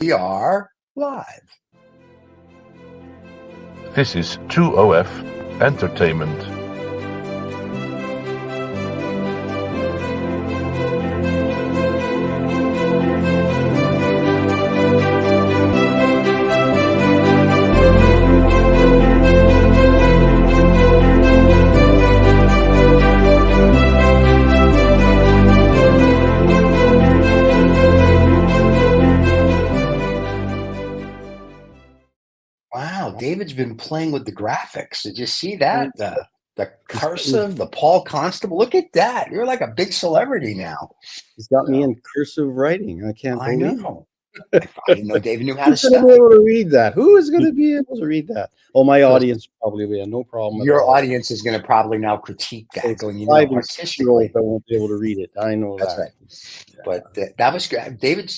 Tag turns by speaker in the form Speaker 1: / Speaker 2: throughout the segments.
Speaker 1: We are live.
Speaker 2: This is 2OF Entertainment.
Speaker 1: Wow, David's been playing with the graphics. Did you see that? The cursive, the Paul Constable. Look at that. You're like a big celebrity now.
Speaker 3: He's got me in cursive writing. I can't
Speaker 1: I
Speaker 3: believe
Speaker 1: know. I didn't know David knew how to
Speaker 3: Who's going to
Speaker 1: spell.
Speaker 3: be able to read that? Who is going to be able to read that? Oh, my audience probably will. No problem.
Speaker 1: Your
Speaker 3: at all.
Speaker 1: audience is going to probably now critique that, going, you know,
Speaker 3: 5 and 6-year-olds
Speaker 1: artistically.
Speaker 3: that won't be able to read it. I know
Speaker 1: That's
Speaker 3: that.
Speaker 1: right. But that was good. David,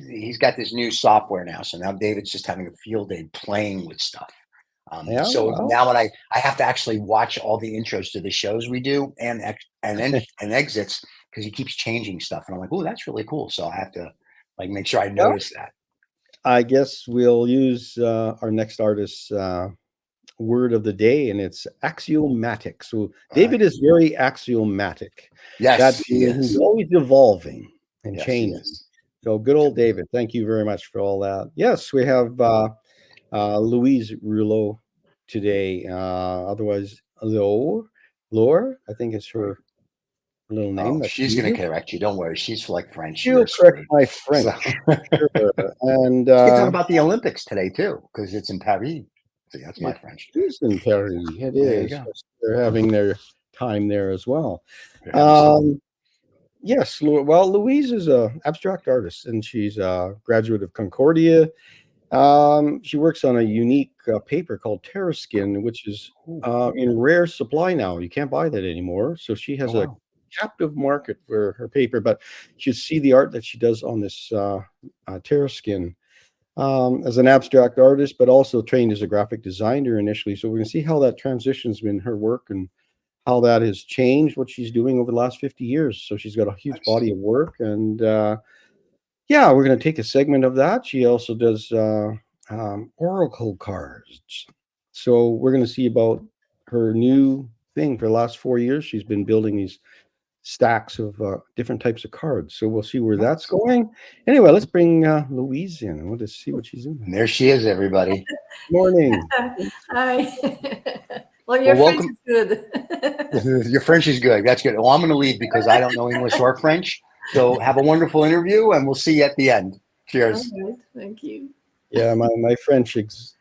Speaker 1: he's got this new software now. So now David's just having a field day playing with stuff.
Speaker 3: Yeah,
Speaker 1: so
Speaker 3: well.
Speaker 1: now when I have to actually watch all the intros to the shows we do and exits, because he keeps changing stuff. And I'm like, oh, that's really cool. So I have to like make sure I notice that.
Speaker 3: I guess we'll use our next artist's word of the day, and it's axiomatic. So David is very axiomatic.
Speaker 1: Yes, he is.
Speaker 3: He's always evolving and
Speaker 1: Yes,
Speaker 3: changing.
Speaker 1: he is.
Speaker 3: So good old David. Thank you very much for all that. Yes, we have Louise Rouleau today, otherwise Lore, I think is her little name.
Speaker 1: Oh, she's going to correct you. Don't worry. She's like French.
Speaker 3: She'll correct my French. So. Sure. And
Speaker 1: you can talk about the Olympics today too, because it's in Paris. See, that's my French.
Speaker 3: It is in Paris. It is. They're having their time there as well. Yes. Well, Louise is an abstract artist, and she's a graduate of Concordia. She works on a unique paper called Terraskin, which is in rare supply now. You can't buy that anymore. So she has a captive market for her paper, but you see the art that she does on this Terraskin as an abstract artist, but also trained as a graphic designer initially. So we're going to see how that transition's been her work and how that has changed what she's doing over the last 50 years. So she's got a huge body of work, and yeah, we're going to take a segment of that. She also does oracle cards. So we're going to see about her new thing. For the last 4 years, she's been building these stacks of different types of cards. So we'll see where that's going. Anyway, let's bring Louise in. I want to see what she's doing.
Speaker 1: And there she is, everybody.
Speaker 3: Morning.
Speaker 4: Hi. Well, your French is
Speaker 1: good. Your French is good. That's good. Well, I'm going to leave because I don't know English or French. So have a wonderful interview, and we'll see you at the end. Cheers.
Speaker 4: All right. Thank you.
Speaker 3: Yeah, my French is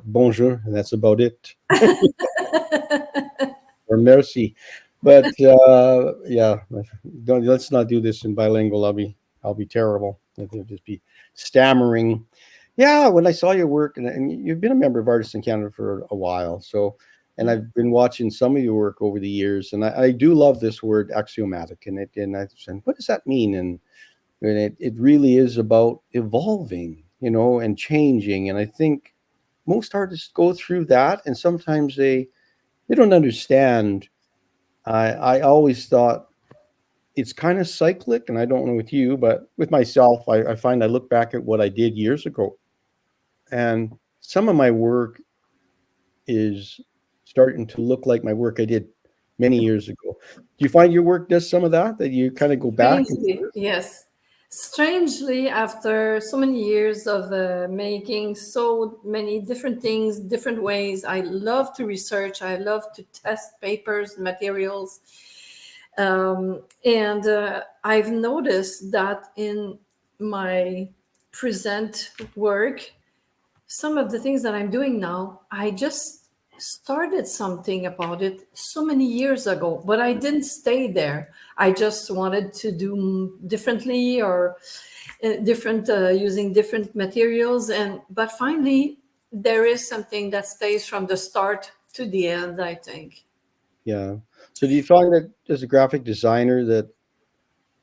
Speaker 3: bonjour, and that's about it. Or merci. But yeah, let's not do this in bilingual. I'll be terrible. It'll just be stammering. Yeah, when I saw your work, and you've been a member of Artists in Canada for a while, so, and I've been watching some of your work over the years, and I do love this word axiomatic, and I said, what does that mean? And it really is about evolving, you know, and changing. And I think most artists go through that, and sometimes they don't understand. I always thought it's kind of cyclic, and I don't know with you, but with myself, I find I look back at what I did years ago, and some of my work is starting to look like my work I did many years ago. Do you find your work does some of that you kind of go back?
Speaker 4: Yes. Strangely, after so many years of making so many different things, different ways, I love to research. I love to test papers, materials. And I've noticed that in my present work, some of the things that I'm doing now, I just started something about it so many years ago, but I didn't stay there. I just wanted to do differently or using different materials. But finally, there is something that stays from the start to the end, I think.
Speaker 3: Yeah. So do you find that as a graphic designer that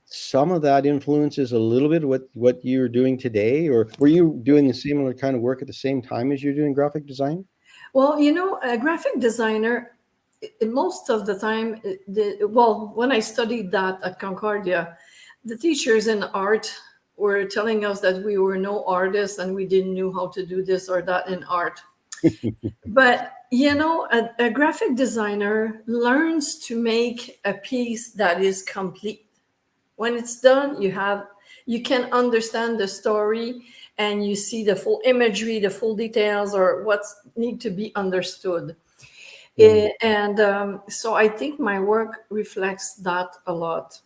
Speaker 3: some of that influences a little bit what you're doing today, or were you doing the similar kind of work at the same time as you're doing graphic design?
Speaker 4: Well, you know, a graphic designer, most of the time, when I studied that at Concordia, the teachers in art were telling us that we were no artists and we didn't know how to do this or that in art. But a graphic designer learns to make a piece that is complete. When it's done, you can understand the story and you see the full imagery, the full details, or what's need to be understood. So I think my work reflects that a lot.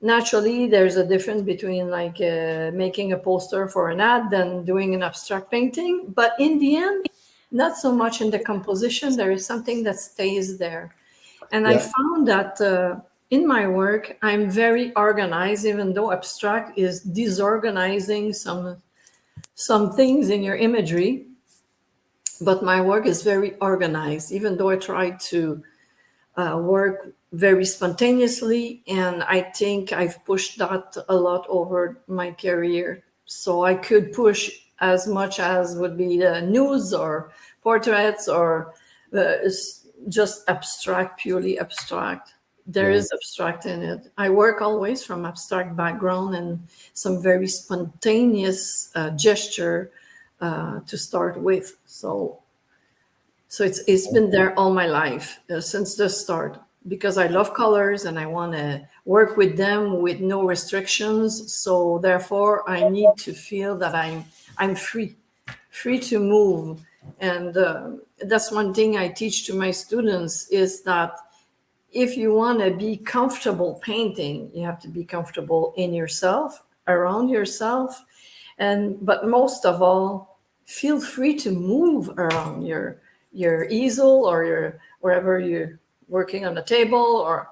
Speaker 4: Naturally, there's a difference between like making a poster for an ad than doing an abstract painting. But in the end, not so much in the composition. There is something that stays there. And I found that in my work, I'm very organized, even though abstract is disorganizing some things in your imagery. But my work is very organized, even though I try to work very spontaneously. And I think I've pushed that a lot over my career. So I could push as much as would be the news or portraits or just abstract, purely abstract. There is abstract in it. I work always from abstract background and some very spontaneous gesture to start with. So it's been there all my life since the start, because I love colors and I want to work with them with no restrictions. So therefore, I need to feel that I'm free to move. And that's one thing I teach to my students, is that if you want to be comfortable painting, you have to be comfortable in yourself, around yourself, but most of all, feel free to move around your easel or wherever you're working on a table, or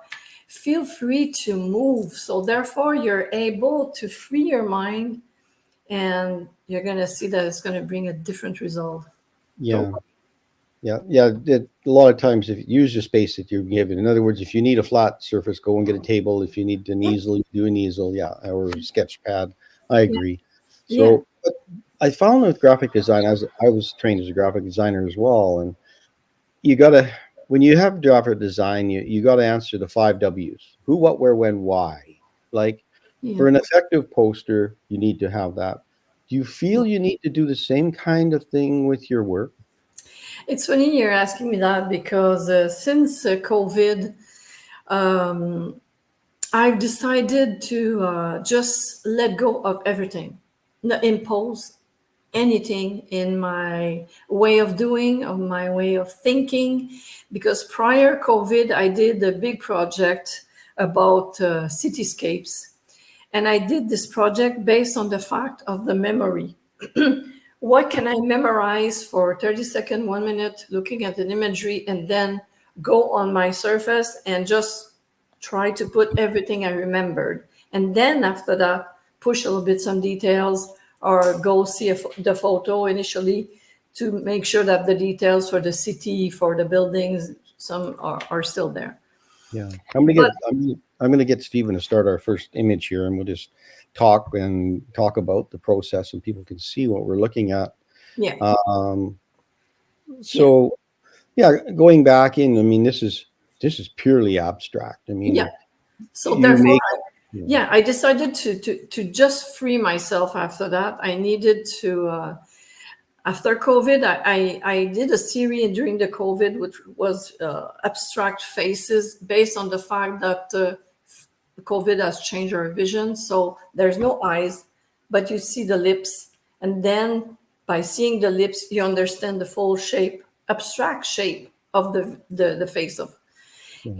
Speaker 4: feel free to move. So therefore, you're able to free your mind, and you're going to see that it's going to bring a different result.
Speaker 3: A lot of times, if you use the space that you're given, in other words, if you need a flat surface, go and get a table. If you need an easel, you do an easel, or a sketch pad. I agree. So but I found with graphic design, as I was trained as a graphic designer as well, and when you have graphic design, you got to answer the 5 W's: who, what, where, when, why. Like for an effective poster, you need to have that. Do you feel you need to do the same kind of thing with your work?
Speaker 4: It's funny you're asking me that, because since COVID, I've decided to just let go of everything, not impose anything in my way of doing, of my way of thinking. Because prior COVID, I did a big project about cityscapes. And I did this project based on the fact of the memory. What can I memorize for 30 seconds, 1 minute, looking at an imagery, and then go on my surface and just try to put everything I remembered. And then after that, push a little bit some details, or go see the photo initially to make sure that the details for the city, for the buildings, some are still there.
Speaker 3: Yeah, I'm gonna get Stephen to start our first image here, and we'll just talk about the process, and people can see what we're looking at.
Speaker 4: Yeah.
Speaker 3: Going back in, I mean, this is purely abstract. I mean,
Speaker 4: So therefore, I decided to just free myself after that. I needed to. After COVID, I did a series during the COVID, which was abstract faces, based on the fact that COVID has changed our vision. So there's no eyes, but you see the lips. And then by seeing the lips, you understand the full shape, abstract shape of the face of.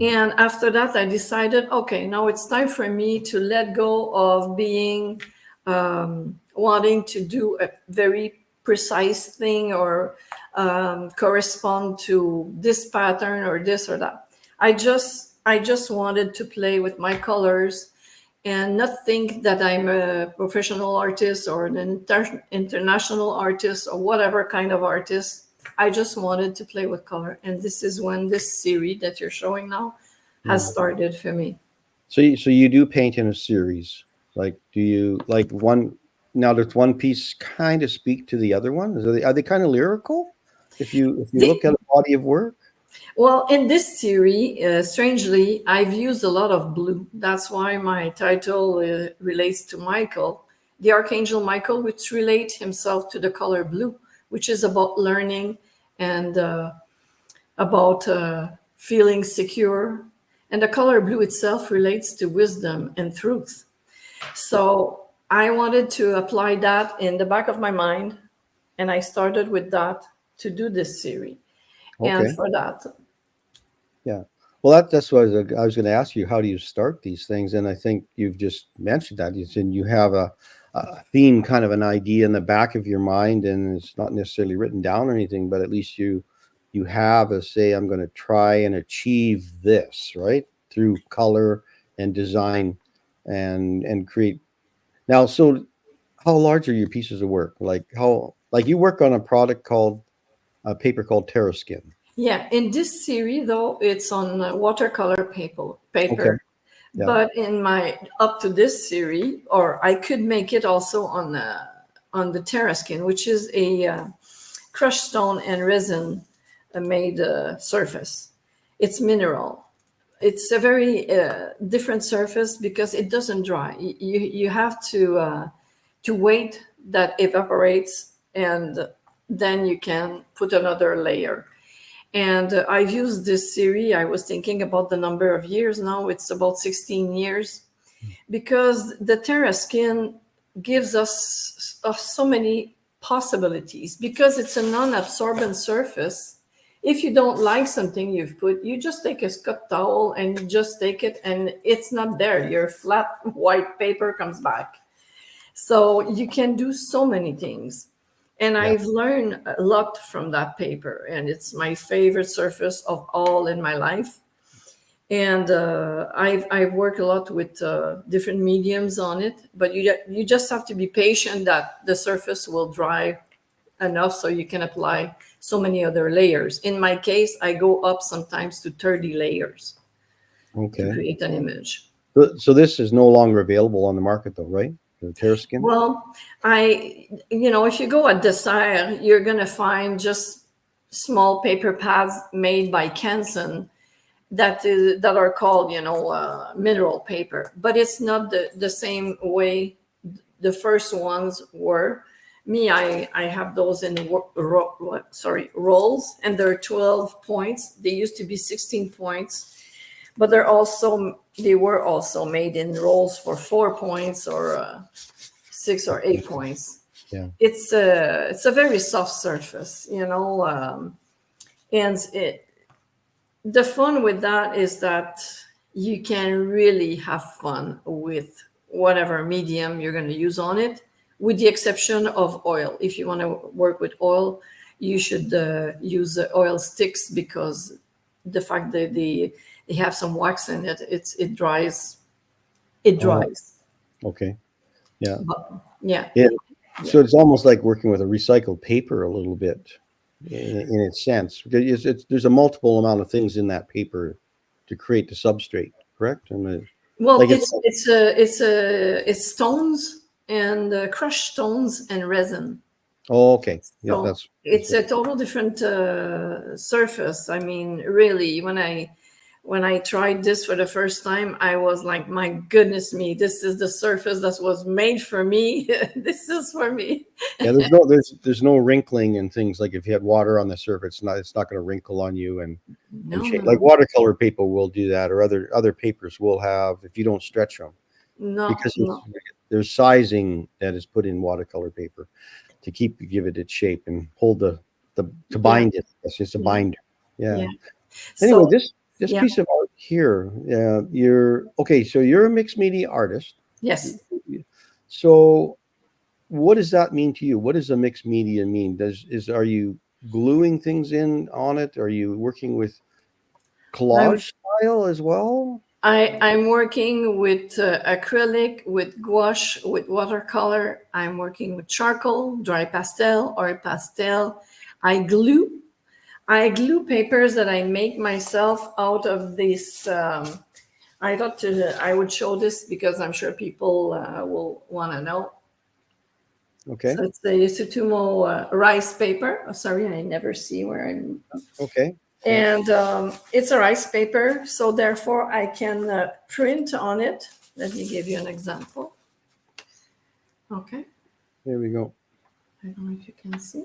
Speaker 4: And after that, I decided, okay, now it's time for me to let go of being, wanting to do a very precise thing or correspond to this pattern or this or that. I just wanted to play with my colors and not think that I'm a professional artist or an international artist or whatever kind of artist. I just wanted to play with color. And this is when this series that you're showing now has started for me.
Speaker 3: So you do paint in a series. Like, do you like one? Now, does one piece kind of speak to the other one? Are they kind of lyrical? If you look at a body of work?
Speaker 4: Well, in this series, strangely, I've used a lot of blue. That's why my title relates to Michael. the Archangel Michael, which relates himself to the color blue, which is about learning and about feeling secure. And the color blue itself relates to wisdom and truth. So I wanted to apply that in the back of my mind, and I started with that to do this series.
Speaker 3: Okay.
Speaker 4: And for that,
Speaker 3: Yeah. Well, that's what I was going to ask you. How do you start these things? And I think you've just mentioned that. You said you have a theme, kind of an idea in the back of your mind, and it's not necessarily written down or anything, but at least you have a say, I'm going to try and achieve this, right? Through color and design and create. Now, so how large are your pieces of work? Like you work on a product called a paper called Terraskin.
Speaker 4: yeah, in this series, though, it's on watercolor paper.
Speaker 3: Okay. Yeah.
Speaker 4: But in my up to this series, or I could make it also on the Terraskin, which is a crushed stone and resin made surface. It's mineral. It's a very different surface because it doesn't dry. You have to wait that evaporates, and then you can put another layer. And I've used this series. I was thinking about the number of years now. It's about 16 years because the Terraskin gives us so many possibilities because it's a non-absorbent surface. If you don't like something you've put, you just take a Scott towel and you just take it and it's not there. Your flat white paper comes back. So you can do so many things. And I've learned a lot from that paper, and it's my favorite surface of all in my life. And I've worked a lot with different mediums on it, but you just have to be patient that the surface will dry enough so you can apply so many other layers. In my case, I go up sometimes to 30 layers to create an image.
Speaker 3: So this is no longer available on the market, though, right? The Terraskin?
Speaker 4: Well, if you go at Desert, you're going to find just small paper pads made by Canson that are called, mineral paper. But it's not the same way the first ones were. Me, I have those in rolls, and they're 12 points. They used to be 16 points, but they were also made in rolls for 4 points or 6 or 8 points.
Speaker 3: Yeah,
Speaker 4: it's a very soft surface, and the fun with that is that you can really have fun with whatever medium you're going to use on it, with the exception of oil. If you want to work with oil, you should use oil sticks because the fact that they have some wax in it, it dries. It dries.
Speaker 3: Okay. Yeah.
Speaker 4: But, yeah.
Speaker 3: So it's almost like working with a recycled paper a little bit in its sense. Because there's a multiple amount of things in that paper to create the substrate, correct?
Speaker 4: Well, like it's stones and crushed stones and resin.
Speaker 3: Oh, okay. Yeah,
Speaker 4: so it's a total different surface. I mean, really, when I tried this for the first time, I was like, my goodness me, this is the surface that was made for me. This is for me.
Speaker 3: Yeah, there's no wrinkling and things. Like if you had water on the surface, it's not going to wrinkle on you and change. Like watercolor paper will do that, or other papers will have if you don't stretch them. Because there's sizing that is put in watercolor paper to give it its shape and hold to bind it. It's just a binder. Yeah. Anyway, this piece of art here, so you're a mixed media artist.
Speaker 4: Yes.
Speaker 3: So what does that mean to you? What does a mixed media mean? Are you gluing things in on it? Are you working with collage style as well?
Speaker 4: I'm working with acrylic, with gouache, with watercolor. I'm working with charcoal, dry pastel, oil pastel. I glue papers that I make myself out of this. I thought I would show this because I'm sure people will want to know.
Speaker 3: Okay.
Speaker 4: So it's the Sutumo rice paper. Oh, sorry, I never see where I'm.
Speaker 3: Okay.
Speaker 4: And it's a rice paper, so therefore I can print on it. Let me give you an example. Okay.
Speaker 3: There we go.
Speaker 4: I don't know if you can see.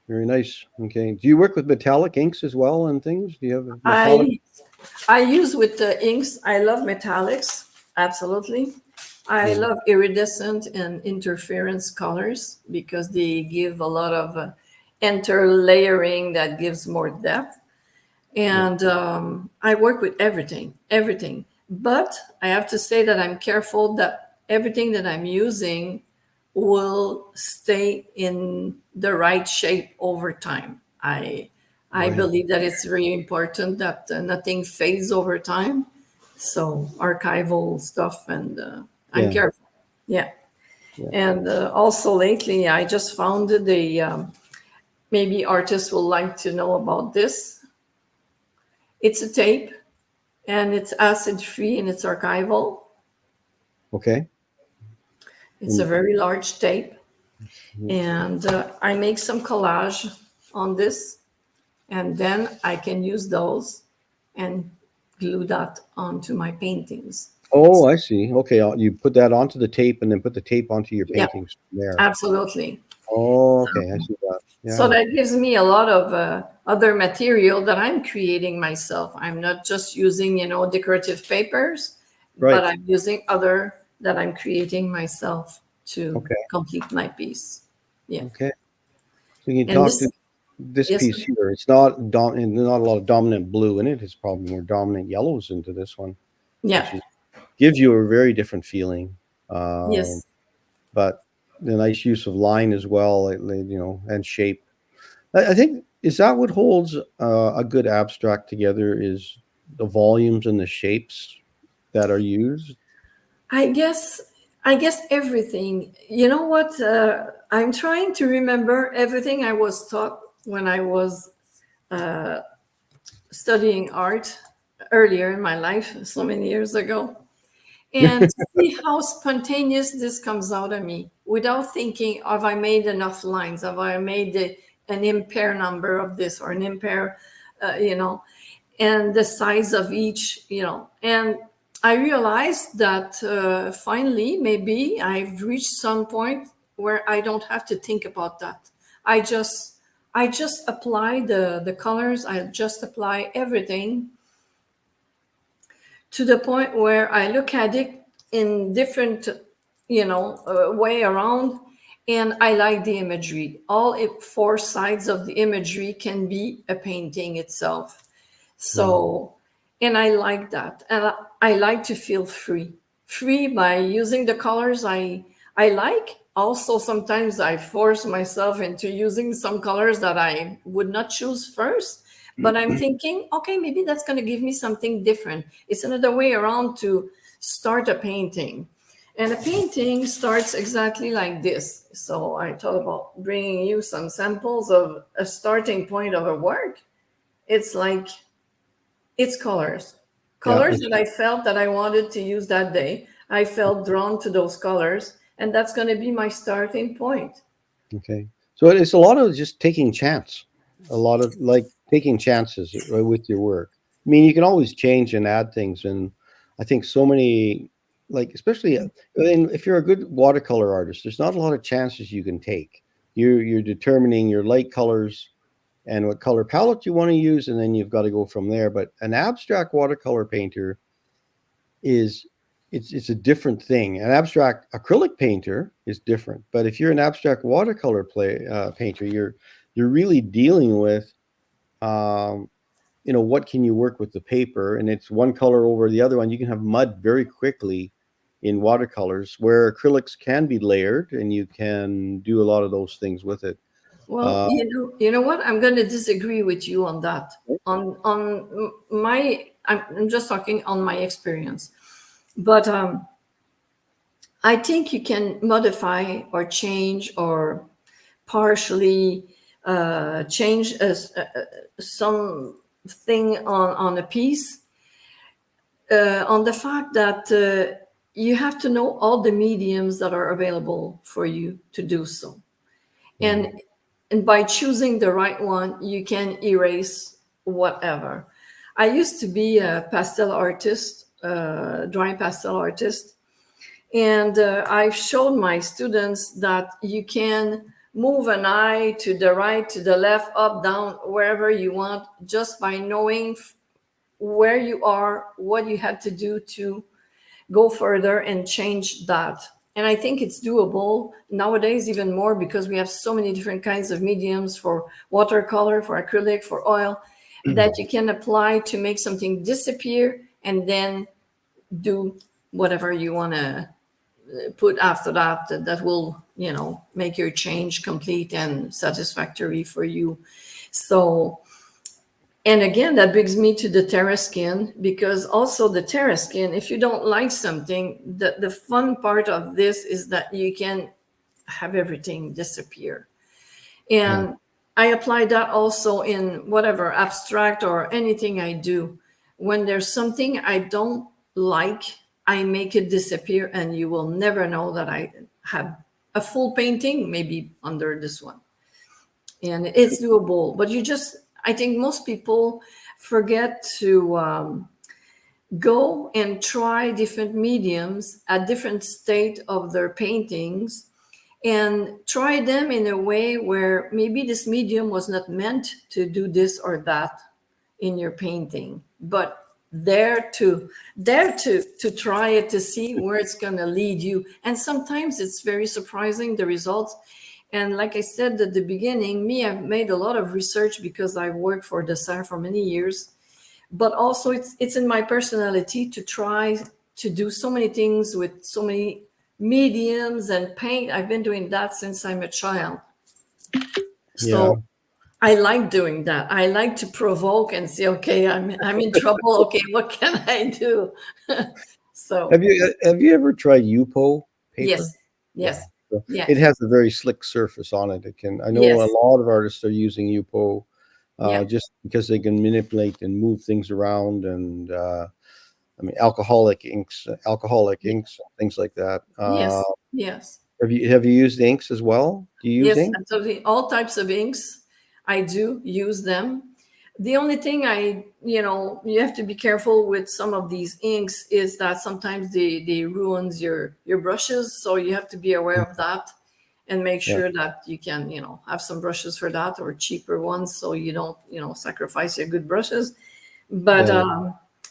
Speaker 3: Very nice. Okay. Do you work with metallic inks as well and things? Do you have a metallic?
Speaker 4: I use with the inks. I love metallics. Absolutely. I
Speaker 3: Yeah.
Speaker 4: love iridescent and interference colors because they give a lot of interlayering that gives more depth. And I work with everything. But I have to say that I'm careful that everything that I'm using will stay in the right shape over time. I
Speaker 3: Right.
Speaker 4: believe that it's really important that nothing fades over time. So archival stuff, and I'm
Speaker 3: Yeah.
Speaker 4: careful. Yeah.
Speaker 3: Yeah.
Speaker 4: And also lately, I just found maybe artists will like to know about this. It's a tape, and it's acid free, and it's archival.
Speaker 3: Okay.
Speaker 4: It's a very large tape, and I make some collage on this, and then I can use those and glue that onto my paintings.
Speaker 3: Oh, I see. Okay. You put that onto the tape and then put the tape onto your
Speaker 4: Yeah,
Speaker 3: paintings from there.
Speaker 4: absolutely.
Speaker 3: Oh, okay. I see that.
Speaker 4: So
Speaker 3: Yeah.
Speaker 4: that gives me a lot of other material that I'm creating myself. I'm not just using, decorative papers,
Speaker 3: Right.
Speaker 4: but I'm using other that I'm creating myself to
Speaker 3: Okay.
Speaker 4: complete my piece. Yeah.
Speaker 3: Okay. So you can
Speaker 4: And
Speaker 3: talk to this
Speaker 4: yes,
Speaker 3: piece here. It's not not a lot of dominant blue in it. It's probably more dominant yellows into this one,
Speaker 4: yeah,
Speaker 3: which gives you a very different feeling.
Speaker 4: yes.
Speaker 3: But the nice use of line as well, and shape. I think is that what holds a good abstract together is the volumes and the shapes that are used.
Speaker 4: I guess everything. You know what? I'm trying to remember everything I was taught when I was studying art earlier in my life, so many years ago, and see how spontaneous this comes out of me without thinking, have I made enough lines? Have I made an impair number of this or an impair, and the size of each, and I realized that finally, maybe I've reached some point where I don't have to think about that. I just apply the colors. I just apply everything to the point where I look at it in different, way around, and I like the imagery. Four sides of the imagery can be a painting itself. So, and I like that, and I like to feel free by using the colors I like. Also, sometimes I force myself into using some colors that I would not choose first, but I'm thinking, okay, maybe that's going to give me something different. It's another way around to start a painting. And a painting starts exactly like this. So I thought about bringing you some samples of a starting point of a work. It's like, it's colors.
Speaker 3: Yeah.
Speaker 4: Colors that I felt that I wanted to use that day. I felt drawn to those colors, and that's going to be my starting point.
Speaker 3: Okay. So it's a lot of just taking chance, a lot of like taking chances with your work. I mean, you can always change and add things, and I think so many, like especially if you're a good watercolor artist, there's not a lot of chances you can take. You're determining your light colors and what color palette you want to use, and then you've got to go from there. But an abstract watercolor painter is it's a different thing. An abstract acrylic painter is different, but if you're an abstract watercolor painter, you're really dealing with what can you work with the paper, and it's one color over the other one. You can have mud very quickly in watercolors, where acrylics can be layered, and you can do a lot of those things with it.
Speaker 4: Well, you know what? I'm going to disagree with you on that. I'm just talking on my experience, but I think you can modify or change or partially change something on a piece on the fact that you have to know all the mediums that are available for you to do so. And by choosing the right one, you can erase whatever. I used to be a pastel artist, drawing pastel artist, And I've shown my students that you can move an eye to the right, to the left, up, down, wherever you want, just by knowing where you are, what you have to do to go further and change that. And I think it's doable nowadays even more, because we have so many different kinds of mediums for watercolor, for acrylic, for oil, that you can apply to make something disappear and then do whatever you want to put after that, that will, you know, make your change complete and satisfactory for you. So, and again, that brings me to the Terraskin, because also the Terraskin, if you don't like something, the fun part of this is that you can have everything disappear. And I apply that also in whatever abstract or anything I do. When there's something I don't like, I make it disappear, and you will never know that I have a full painting, maybe under this one. And it's doable, but I think most people forget to go and try different mediums at different state of their paintings, and try them in a way where maybe this medium was not meant to do this or that in your painting, but dare to try it, to see where it's going to lead you. And sometimes it's very surprising, the results. And like I said at the beginning, I've made a lot of research because I've worked for Dessert for many years, but also it's in my personality to try to do so many things with so many mediums and paint. I've been doing that since I'm a child. So I like doing that. I like to provoke and say, okay, I'm in trouble. Okay, what can I do? So
Speaker 3: have you ever tried Yupo paper?
Speaker 4: Yes. Yeah.
Speaker 3: It has a very slick surface on it. I know a lot of artists are using Yupo just because they can manipulate and move things around, and I mean alcoholic inks, things like that.
Speaker 4: Yes.
Speaker 3: Have you used inks as well? Do you use inks?
Speaker 4: Absolutely. All types of inks. I do use them. The only thing you have to be careful with some of these inks is that sometimes they ruins your brushes. So you have to be aware of that and make sure that you can, have some brushes for that, or cheaper ones, so you don't, sacrifice your good brushes. But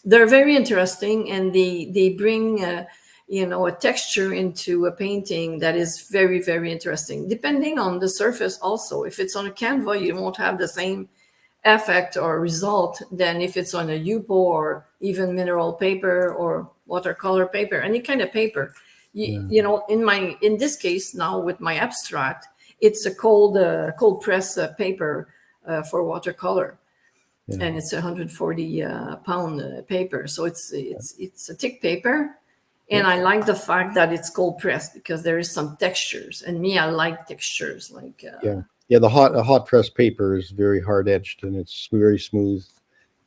Speaker 4: they're very interesting, and they bring a texture into a painting that is very, very interesting, depending on the surface also. If it's on a Canva, you won't have the same effect or result than if it's on a Yupo or even mineral paper or watercolor paper, any kind of paper. In this case now with my abstract, it's a cold press paper for watercolor. And it's 140 pound paper, so it's a thick paper. And I like the fact that it's cold pressed, because there is some textures, and I like textures, like
Speaker 3: the hot press paper is very hard edged, and it's very smooth.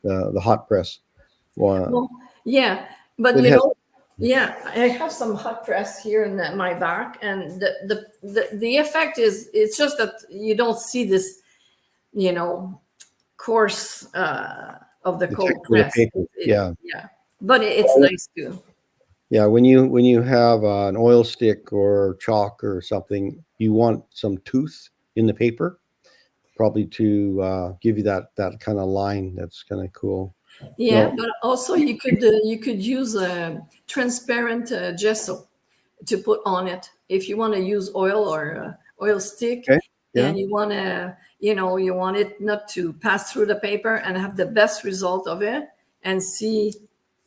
Speaker 3: The hot press one.
Speaker 4: Well, but I have some hot press here in my back, and the effect is, it's just that you don't see this course of the cold press. But it's nice too.
Speaker 3: Yeah, when you have an oil stick or chalk or something, you want some tooth in the paper, probably to give you that kind of line. That's kind of cool.
Speaker 4: But also you could use a transparent gesso to put on it if you want to use oil or oil stick. And you want to, you want it not to pass through the paper, and have the best result of it, and see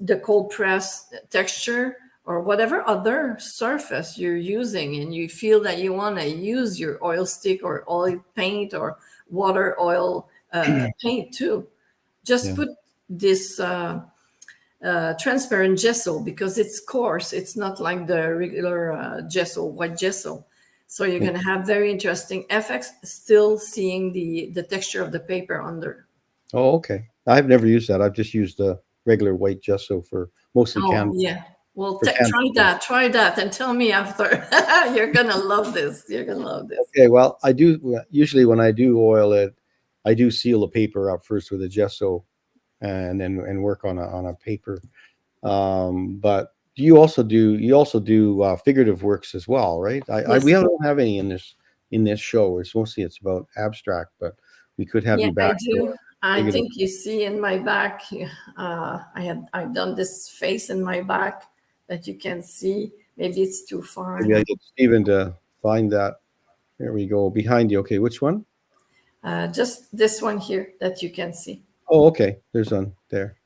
Speaker 4: the cold press texture or whatever other surface you're using, and you feel that you want to use your oil stick or oil paint or water oil paint too. Just put this transparent gesso, because it's coarse. It's not like the regular gesso, white gesso. So you're going to have very interesting effects, still seeing the texture of the paper under.
Speaker 3: Oh, okay. I've never used that. I've just used the regular white gesso for mostly canvas.
Speaker 4: Yeah. Well, try that and tell me after. You're going to love this. You're going to love this.
Speaker 3: Okay. Well, I do usually, when I do oil it, I do seal the paper up first with a gesso, and then work on a paper. But you also do figurative works as well, right? We
Speaker 4: Yes.
Speaker 3: don't have any in this show. It's mostly about abstract, but we could have
Speaker 4: Yeah,
Speaker 3: you
Speaker 4: I
Speaker 3: back for
Speaker 4: do. I
Speaker 3: figurative.
Speaker 4: think you see in my back, I've done this face in my back that you can see. Maybe it's too far.
Speaker 3: Maybe I get Stephen to find that. There we go, behind you. Okay, which one?
Speaker 4: Just this one here that you can see.
Speaker 3: Oh, okay. There's one there.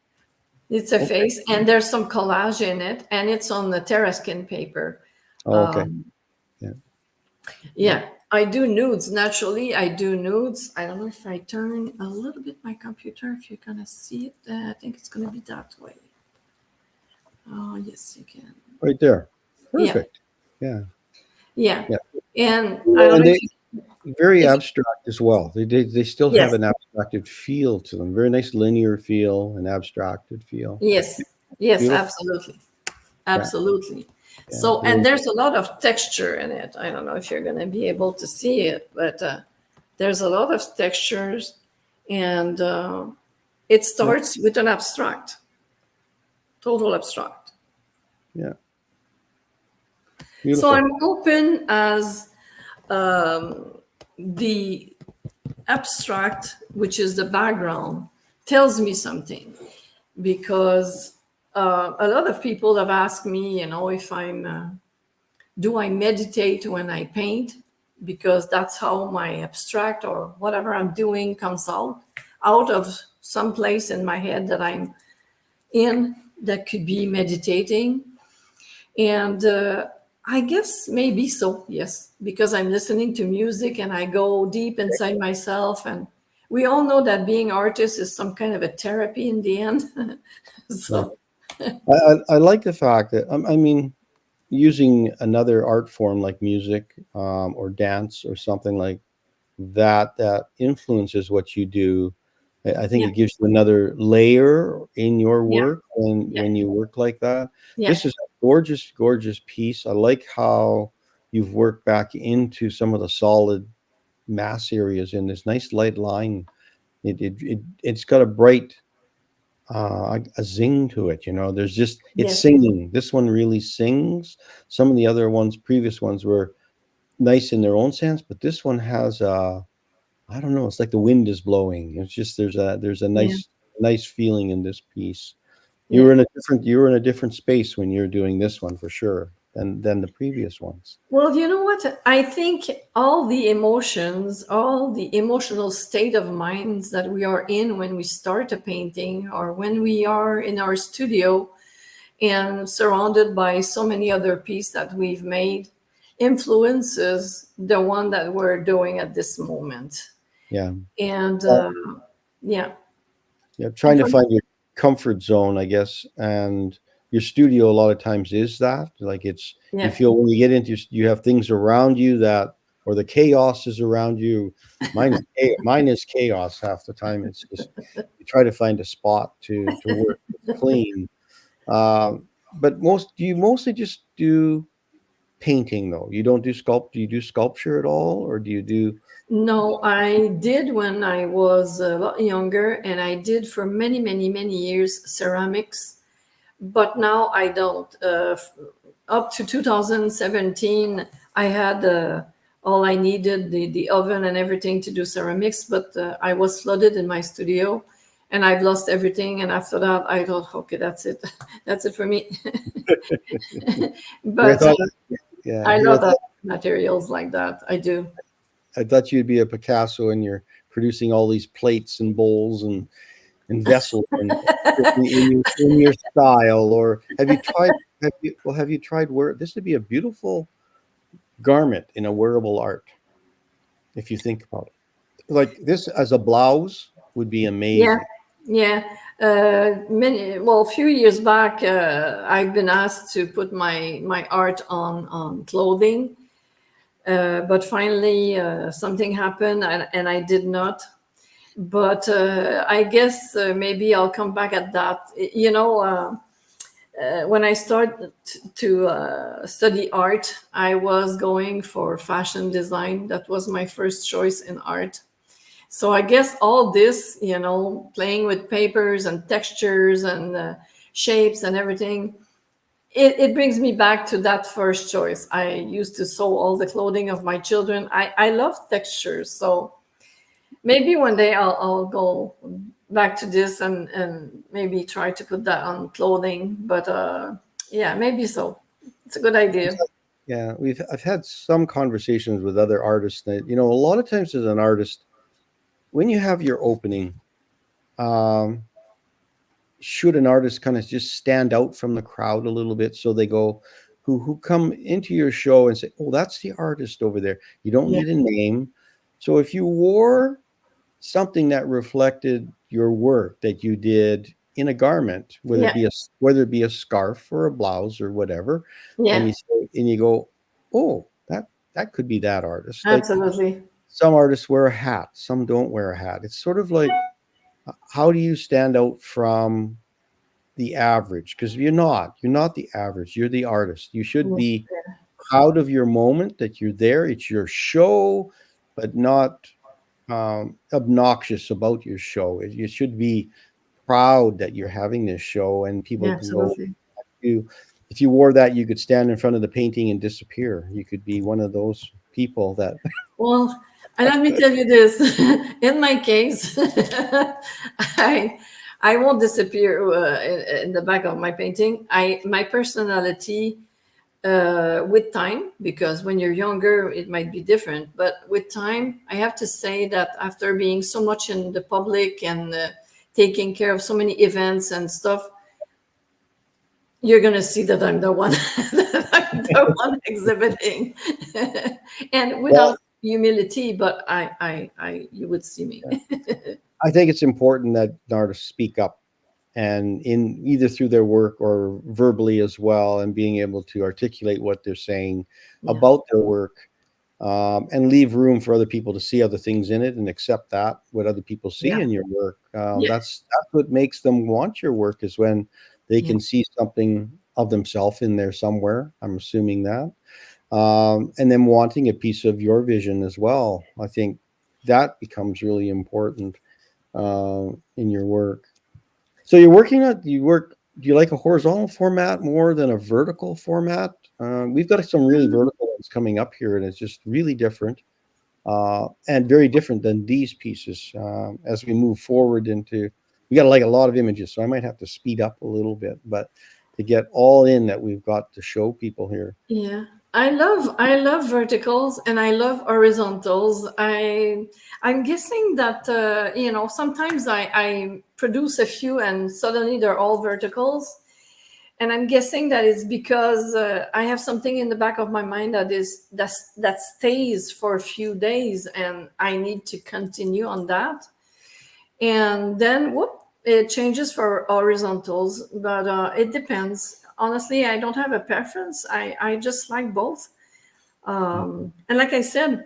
Speaker 4: It's a
Speaker 3: Okay.
Speaker 4: face, and there's some collage in it, and it's on the Terraskin paper.
Speaker 3: Oh, okay.
Speaker 4: Yeah, I do nudes. Naturally, I do nudes. I don't know if I turn a little bit my computer, if you're gonna see it. I think it's gonna be that way. Oh, yes, you can.
Speaker 3: Right there.
Speaker 4: Yeah.
Speaker 3: Perfect. Yeah.
Speaker 4: Yeah.
Speaker 3: Yeah.
Speaker 4: And I
Speaker 3: And
Speaker 4: don't know
Speaker 3: they
Speaker 4: if you,
Speaker 3: very
Speaker 4: if-
Speaker 3: abstract as well. They still
Speaker 4: Yes.
Speaker 3: have an abstracted feel to them. Very nice linear feel and abstracted feel.
Speaker 4: yes, yes,
Speaker 3: Beautiful.
Speaker 4: absolutely. Absolutely.
Speaker 3: Yeah,
Speaker 4: So,
Speaker 3: very-
Speaker 4: and there's a lot of texture in it. I don't know if you're going to be able to see it, but there's a lot of textures, and it starts with an abstract, total abstract.
Speaker 3: Yeah.
Speaker 4: So
Speaker 3: Beautiful.
Speaker 4: I'm open as the abstract, which is the background, tells me something, because a lot of people have asked me, if do I meditate when I paint? Because that's how my abstract or whatever I'm doing comes out of some place in my head that I'm in that could be meditating. And I guess maybe so, yes, because I'm listening to music and I go deep inside myself. And we all know that being artists is some kind of a therapy in the end. So
Speaker 3: I like the fact that I mean, using another art form like music or dance or something like that influences what you do. I think
Speaker 4: Yeah.
Speaker 3: it gives you another layer in your
Speaker 4: Yeah.
Speaker 3: work when you work like that.
Speaker 4: Yeah.
Speaker 3: This is a gorgeous, gorgeous piece. I like how you've worked back into some of the solid mass areas in this nice light line. It's got a bright a zing to it. There's just it's
Speaker 4: Yes.
Speaker 3: singing. This one really sings. Some of the other ones, previous ones, were nice in their own sense, but this one has I don't know, it's like the wind is blowing. It's just there's a nice feeling in this piece. You
Speaker 4: Yeah.
Speaker 3: were in a different space when you're doing this one for sure than the previous ones.
Speaker 4: Well, you know what? I think all the emotions, all the emotional state of minds that we are in when we start a painting or when we are in our studio and surrounded by so many other pieces that we've made influences the one that we're doing at this moment.
Speaker 3: Yeah.
Speaker 4: And yeah.
Speaker 3: Yeah, trying to find your comfort zone, I guess, and your studio a lot of times is that. Like you
Speaker 4: Yeah.
Speaker 3: feel when you get into you have things around you or the chaos is around you. Mine is chaos half the time. It's just you try to find a spot to work clean. But do you mostly just do painting though? You don't do do you do sculpture at all, or do you do?
Speaker 4: No, I did when I was a lot younger, and I did for many, many, many years ceramics, but now I don't. Up to 2017, I had all I needed, the oven and everything to do ceramics, but I was flooded in my studio and I've lost everything. And after that, I thought, okay, that's it. That's it for me. But I love that materials like that. I do.
Speaker 3: I thought you'd be a Picasso and you're producing all these plates and bowls and vessels and in your style. Or have you tried wear? This would be a beautiful garment in a wearable art. If you think about it, like this as a blouse would be amazing.
Speaker 4: Yeah. A few years back, I've been asked to put my art on clothing. But finally, something happened and I did not. But I guess maybe I'll come back at that. When I started to study art, I was going for fashion design. That was my first choice in art. So I guess all this, playing with papers and textures and shapes and everything, it brings me back to that first choice. I used to sew all the clothing of my children. I love textures, so maybe one day I'll go back to this and maybe try to put that on clothing. But yeah, maybe so. It's a good idea.
Speaker 3: Yeah, I've had some conversations with other artists that, you know, a lot of times as an artist, when you have your opening, should an artist kind of just stand out from the crowd a little bit, so they go, who come into your show and say, oh, that's the artist over there. You don't
Speaker 4: Yeah.
Speaker 3: need a name. So if you wore something that reflected your work that you did in a garment, whether it be a scarf or a blouse or whatever,
Speaker 4: Yeah,
Speaker 3: and you go, oh, that could be that artist. Like,
Speaker 4: absolutely.
Speaker 3: some artists wear a hat, some don't wear a hat. It's sort of like, how do you stand out from the average? Because you're not the average, you're the artist. You should be proud of your moment that you're there. It's your show, but not obnoxious about your show. You should be proud that you're having this show, and people
Speaker 4: Yeah,
Speaker 3: can go,
Speaker 4: absolutely.
Speaker 3: if you wore that, you could stand in front of the painting and disappear. You could be one of those people that
Speaker 4: Well, and let me tell you this. In my case, I I won't disappear in the back of my painting. My personality with time, because when you're younger it might be different, but with time I have to say that after being so much in the public and taking care of so many events and stuff, you're gonna see that I'm the one that I'm the one exhibiting, and
Speaker 3: well,
Speaker 4: without humility. But I you would see me.
Speaker 3: I think it's important that artists speak up, and in either through their work or verbally as well, and being able to articulate what they're saying
Speaker 4: Yeah.
Speaker 3: about their work, and leave room for other people to see other things in it and accept that what other people see
Speaker 4: Yeah.
Speaker 3: in your work.
Speaker 4: Yeah.
Speaker 3: That's what makes them want your work, is when they
Speaker 4: Yeah.
Speaker 3: can see something of themselves in there somewhere. I'm assuming that, and then wanting a piece of your vision as well. I think that becomes really important in your work. So you're working on, do you like a horizontal format more than a vertical format? We've got some really vertical ones coming up here, and it's just really different, and very different than these pieces. As we move forward into, we got like a lot of images, so I might have to speed up a little bit, but to get all in that we've got to show people here.
Speaker 4: Yeah, I love verticals and I love horizontals. I'm guessing that sometimes I produce a few and suddenly they're all verticals, and I'm guessing that it's because I have something in the back of my mind that stays for a few days, and I need to continue on that, and then whoop, it changes for horizontals. But it depends. Honestly, I don't have a preference. I just like both. And like I said,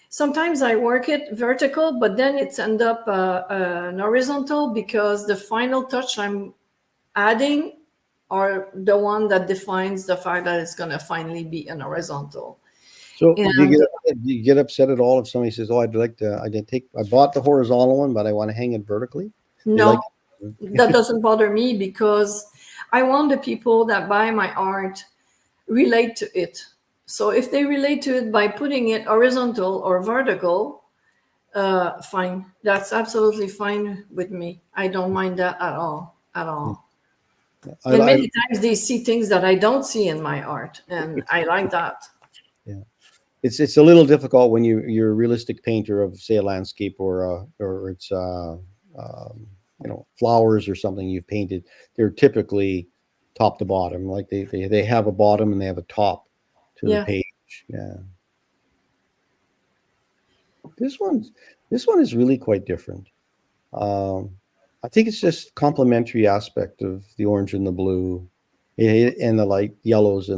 Speaker 4: sometimes I work it vertical, but then it's end up an horizontal, because the final touch I'm adding are the one that defines the fact that it's going to finally be an horizontal.
Speaker 3: So
Speaker 4: And
Speaker 3: do you get upset at all if somebody says, "Oh, I bought the horizontal one, but I want to hang it vertically"?
Speaker 4: no, that doesn't bother me, because I want the people that buy my art relate to it. So if they relate to it by putting it horizontal or vertical, fine. That's absolutely fine with me. I don't mind that at all, at all. And many times they see things that I don't see in my art, and I like that.
Speaker 3: Yeah, it's a little difficult when you're a realistic painter of, say, a landscape or it's flowers or something you've painted. They're typically top to bottom, like they have a bottom and they have a top to the page. Yeah. This one is really quite different. I think it's just complementary aspect of the orange and the blue, and the light yellows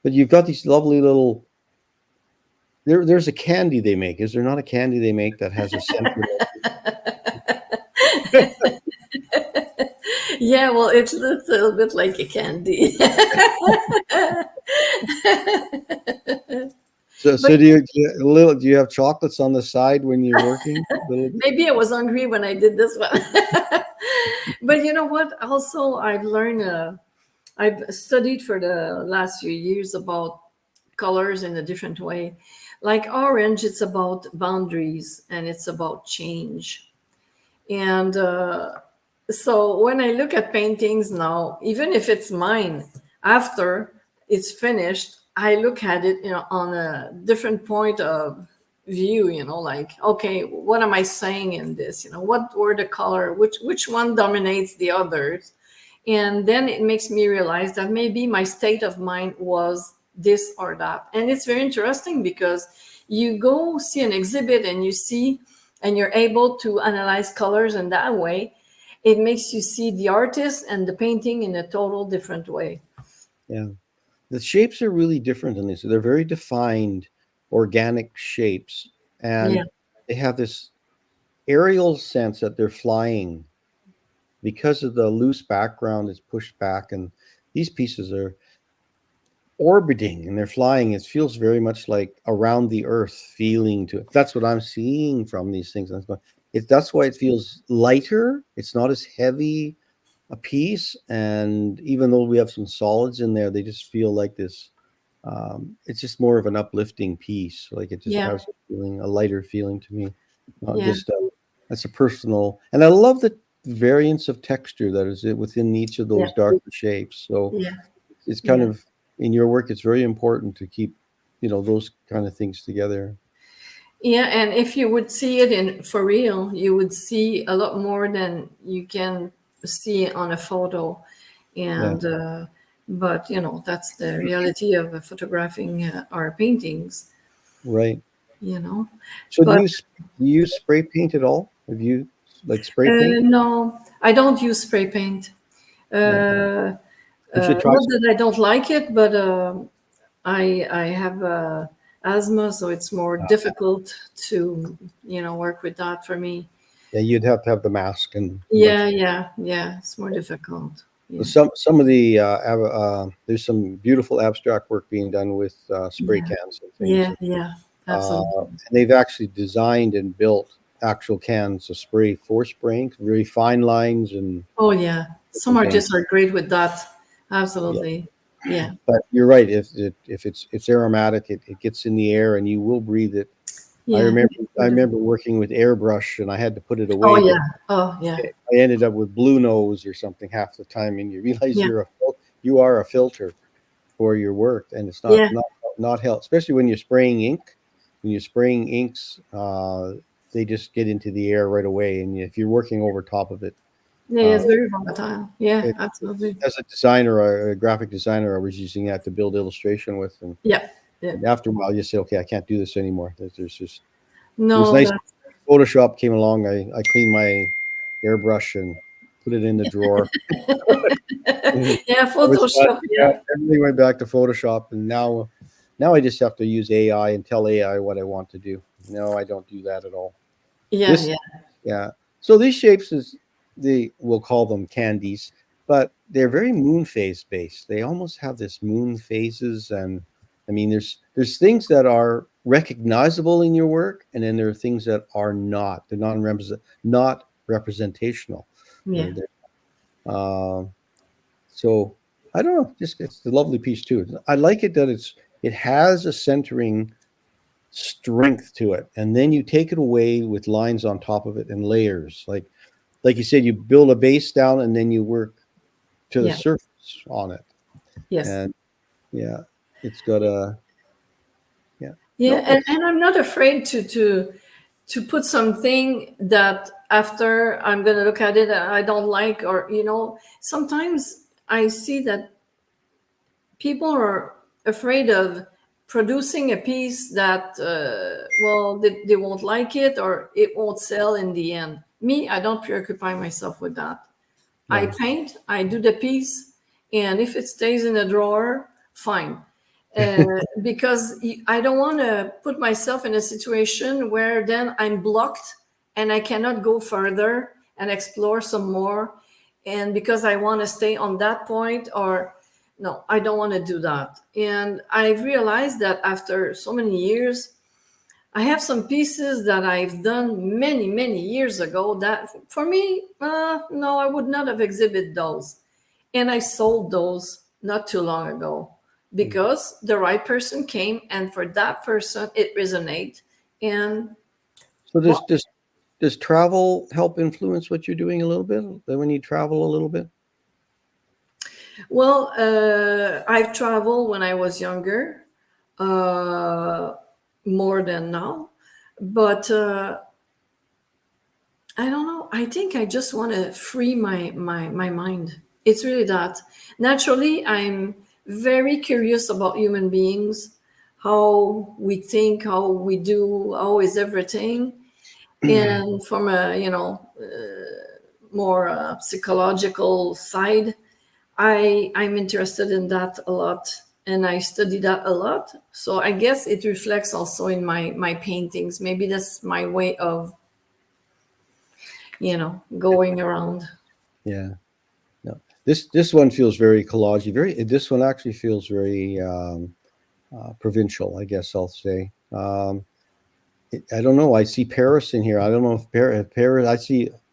Speaker 3: but you've got these lovely little. There's a candy they make. Is there not a candy they make that has a center?
Speaker 4: Yeah, well, it looks a little bit like a candy.
Speaker 3: So do you have chocolates on the side when you're working?
Speaker 4: Maybe I was hungry when I did this one. But you know what? Also, I've learned I've studied for the last few years about colors in a different way. Like orange, it's about boundaries and it's about change. And so when I look at paintings now, even if it's mine, after it's finished, I look at it, on a different point of view, like, okay, what am I saying in this? What were the color, which one dominates the others? And then it makes me realize that maybe my state of mind was this or that. And it's very interesting because you go see an exhibit and you see, and you're able to analyze colors in that way. It makes you see the artist and the painting in a total different way.
Speaker 3: Yeah. The shapes are really different in these. They're very defined, organic shapes. And
Speaker 4: Yeah.
Speaker 3: they have this aerial sense that they're flying because of the loose background is pushed back. And these pieces are orbiting and they're flying. It feels very much like around the earth feeling to it. That's what I'm seeing from these things. That's why it feels lighter. It's not as heavy a piece. And even though we have some solids in there, they just feel like this. It's just more of an uplifting piece. Like it just has a lighter feeling to me. Just that's a personal, and I love the variance of texture that is within each of those darker shapes. So it's kind of, in your work, it's very important to keep, those kind of things together.
Speaker 4: Yeah, and if you would see it for real, you would see a lot more than you can see on a photo. And but that's the reality of photographing our paintings.
Speaker 3: Right. So
Speaker 4: But
Speaker 3: do you use spray paint at all? Have you spray paint?
Speaker 4: no, I don't use spray paint.
Speaker 3: You should try.
Speaker 4: Not that I don't like it, but I have asthma, so it's more difficult to work with that for me.
Speaker 3: Yeah, you'd have to have the mask and.
Speaker 4: Yeah. It's more difficult. Yeah.
Speaker 3: Some of the there's some beautiful abstract work being done with spray cans and things.
Speaker 4: Yeah, absolutely.
Speaker 3: And they've actually designed and built actual cans of spray for spraying, very fine lines and.
Speaker 4: Oh yeah, some artists are great with that. Absolutely, yeah.
Speaker 3: But you're right. If it's aromatic, it gets in the air and you will breathe it. Yeah. I remember working with airbrush and I had to put it away.
Speaker 4: Oh yeah.
Speaker 3: I ended up with blue nose or something half the time, and you realize you are a filter for your work, and it's not help, especially when you're spraying ink. When you're spraying inks, they just get into the air right away, and if you're working over top of it,
Speaker 4: it's very volatile. Yeah, absolutely.
Speaker 3: As a designer or a graphic designer, I was using that to build illustration with, and and after a while, you say, okay, I can't do this anymore. There's just it was nice. Photoshop came along. I cleaned my airbrush and put it in the drawer.
Speaker 4: Photoshop.
Speaker 3: Everything went back to Photoshop, and now I just have to use AI and tell AI what I want to do. No, I don't do that at all. Yeah. So these shapes we'll call them candies, but they're very moon phase based. They almost have this moon phases, and I mean, there's things that are recognizable in your work, and then there are things that are not. They're not representational.
Speaker 4: Yeah.
Speaker 3: So I don't know. Just it's a lovely piece too. I like it that it has a centering strength to it, and then you take it away with lines on top of it and layers. Like you said, you build a base down and then you work to the surface on it.
Speaker 4: Yes.
Speaker 3: And it's got a
Speaker 4: and I'm not afraid to put something that after I'm going to look at it I don't like, or sometimes I see that people are afraid of producing a piece that they won't like it or it won't sell in the end. Me, I don't preoccupy myself with that. I paint, I do the piece, and if it stays in a drawer, fine. Because I don't want to put myself in a situation where then I'm blocked and I cannot go further and explore some more. And because I want to stay on that point, or no, I don't want to do that. And I've realized that after so many years, I have some pieces that I've done many, many years ago that for me, no, I would not have exhibited those. And I sold those not too long ago, because the right person came, and for that person it resonates. And
Speaker 3: So does travel help influence what you're doing a little bit? When you travel a little bit?
Speaker 4: well, I've traveled when I was younger, more than now, but I don't know. I think I just want to free my mind. It's really that. Naturally, I'm very curious about human beings, how we think, how we do, how is everything. And from a, more psychological side, I'm interested in that a lot, and I study that a lot. So I guess it reflects also in my paintings. Maybe that's my way of going around.
Speaker 3: Yeah. No. This one feels very collagey. This one actually feels very provincial, I guess I'll say. I don't know. I see Paris in here. I don't know if Paris.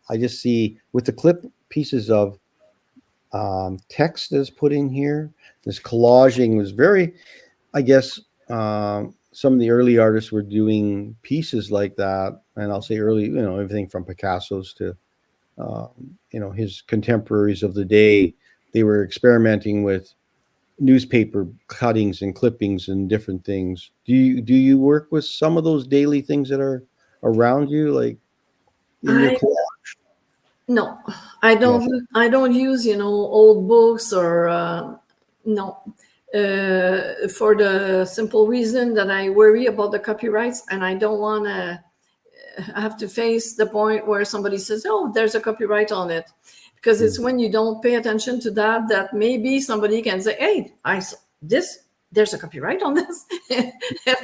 Speaker 3: I just see with the clip pieces of text that's put in here. This collaging was very, I guess, some of the early artists were doing pieces like that, and I'll say early, everything from Picasso's to, his contemporaries of the day. They were experimenting with newspaper cuttings and clippings and different things. Do you work with some of those daily things that are around you, like in your collage?
Speaker 4: No, I don't.
Speaker 3: Yes.
Speaker 4: I don't use old books or no. For the simple reason that I worry about the copyrights, and I don't want to have to face the point where somebody says, "Oh, there's a copyright on it," because it's when you don't pay attention to that maybe somebody can say, "Hey, there's a copyright on this," and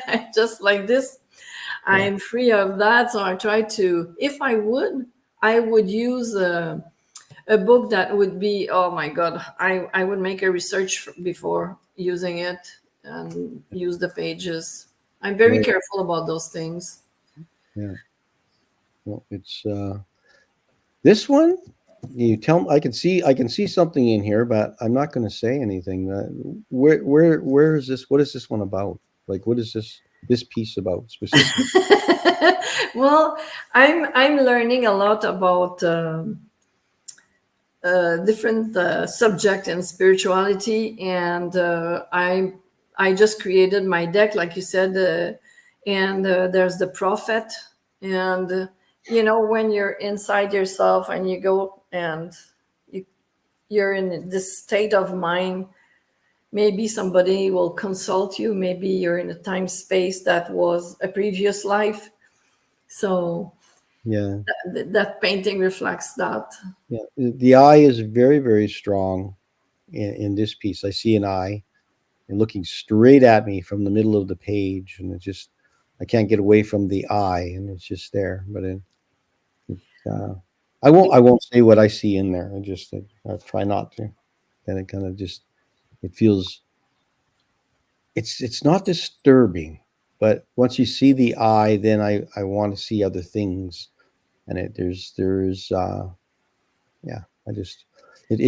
Speaker 4: I just like this. I'm free of that, so I try to. If I would use a book that would be, oh my God, I would make a research before using it and use the pages. I'm very careful about those things.
Speaker 3: Yeah. Well, it's this one. You tell me. I can see something in here, but I'm not going to say anything. Where is this? What is this one about? Like, what is this piece about specifically?
Speaker 4: Well, I'm learning a lot about different subject and spirituality, and I just created my deck, like you said, and there's the prophet, and when you're inside yourself and you go and you're in this state of mind, maybe somebody will consult you, maybe you're in a time space that was a previous life. So
Speaker 3: Yeah.
Speaker 4: that painting reflects that.
Speaker 3: Yeah. The eye is very, very strong in this piece. I see an eye and looking straight at me from the middle of the page, and I can't get away from the eye, and it's just there. But I won't say what I see in there. I try not to. And it kind of it feels, it's not disturbing, but once you see the eye, then I want to see other things, and it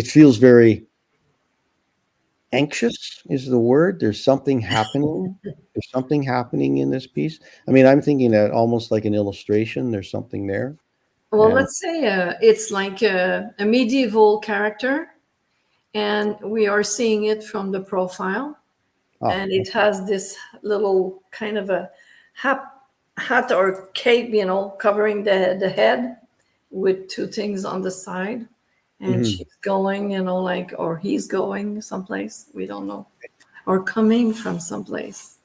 Speaker 3: feels very anxious is the word. There's something happening. There's something happening in this piece. I mean, I'm thinking that almost like an illustration. There's something there.
Speaker 4: Well, let's say it's like a medieval character, and we are seeing it from the profile. And it has this little kind of a hat or cape, covering the head with two things on the side. And she's going, or he's going someplace, we don't know, or coming from someplace.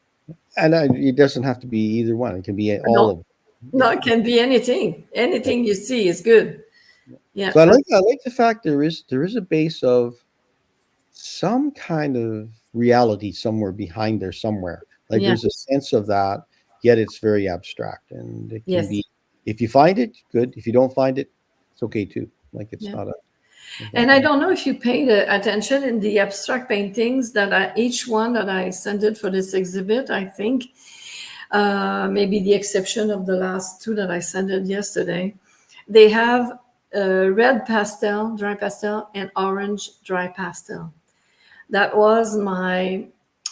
Speaker 3: And it doesn't have to be either one. It can be all of them.
Speaker 4: No, it can be anything. Anything you see is good. Yeah.
Speaker 3: So I like the fact there is a base of some kind of reality somewhere behind there somewhere. Like there's a sense of that, yet it's very abstract, and it can be, if you find it, good. If you don't find it, it's okay too. Like it's not a.
Speaker 4: And I don't know if you paid attention in the abstract paintings that each one that I sent it for this exhibit, I think, maybe the exception of the last two that I sent it yesterday, they have red pastel, dry pastel, and orange dry pastel. That was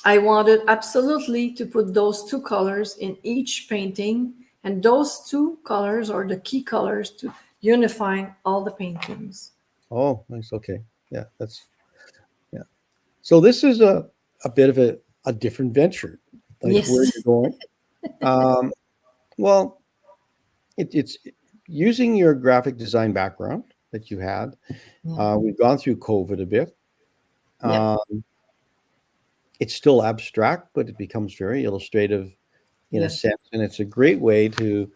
Speaker 4: I wanted absolutely to put those two colors in each painting, and those two colors are the key colors to unify all the paintings.
Speaker 3: Oh, nice. Okay. Yeah, yeah. So this is a bit of a different venture, like where
Speaker 4: Yes.
Speaker 3: you're going. Um, well, it's using your graphic design background that you had. We've gone through COVID a bit.
Speaker 4: Yeah.
Speaker 3: Um, it's still abstract, but it becomes very illustrative in a
Speaker 4: Yes.
Speaker 3: sense, and it's a great way to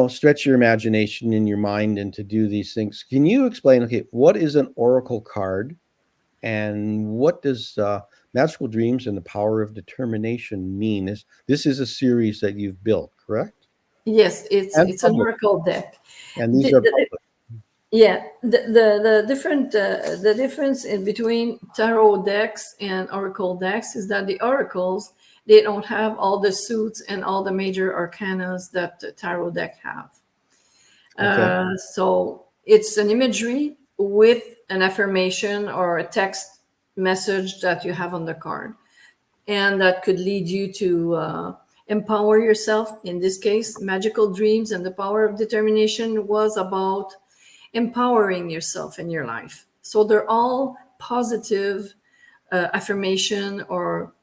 Speaker 3: stretch your imagination in your mind and to do these things. Can you explain? Okay, what is an oracle card, and what does Magical Dreams and the Power of Determination mean? This is a series that you've built, correct?
Speaker 4: Yes,
Speaker 3: And
Speaker 4: it's an
Speaker 3: public,
Speaker 4: oracle deck.
Speaker 3: and these
Speaker 4: The,
Speaker 3: are
Speaker 4: the,
Speaker 3: public.
Speaker 4: yeah, the difference in between tarot decks and oracle decks is that the oracles, they don't have all the suits and all the major arcanas that the tarot deck have.
Speaker 3: Okay.
Speaker 4: So it's an imagery with an affirmation or a text message that you have on the card, and that could lead you to empower yourself. In this case, Magical Dreams and the Power of Determination was about empowering yourself in your life. So they're all positive affirmation or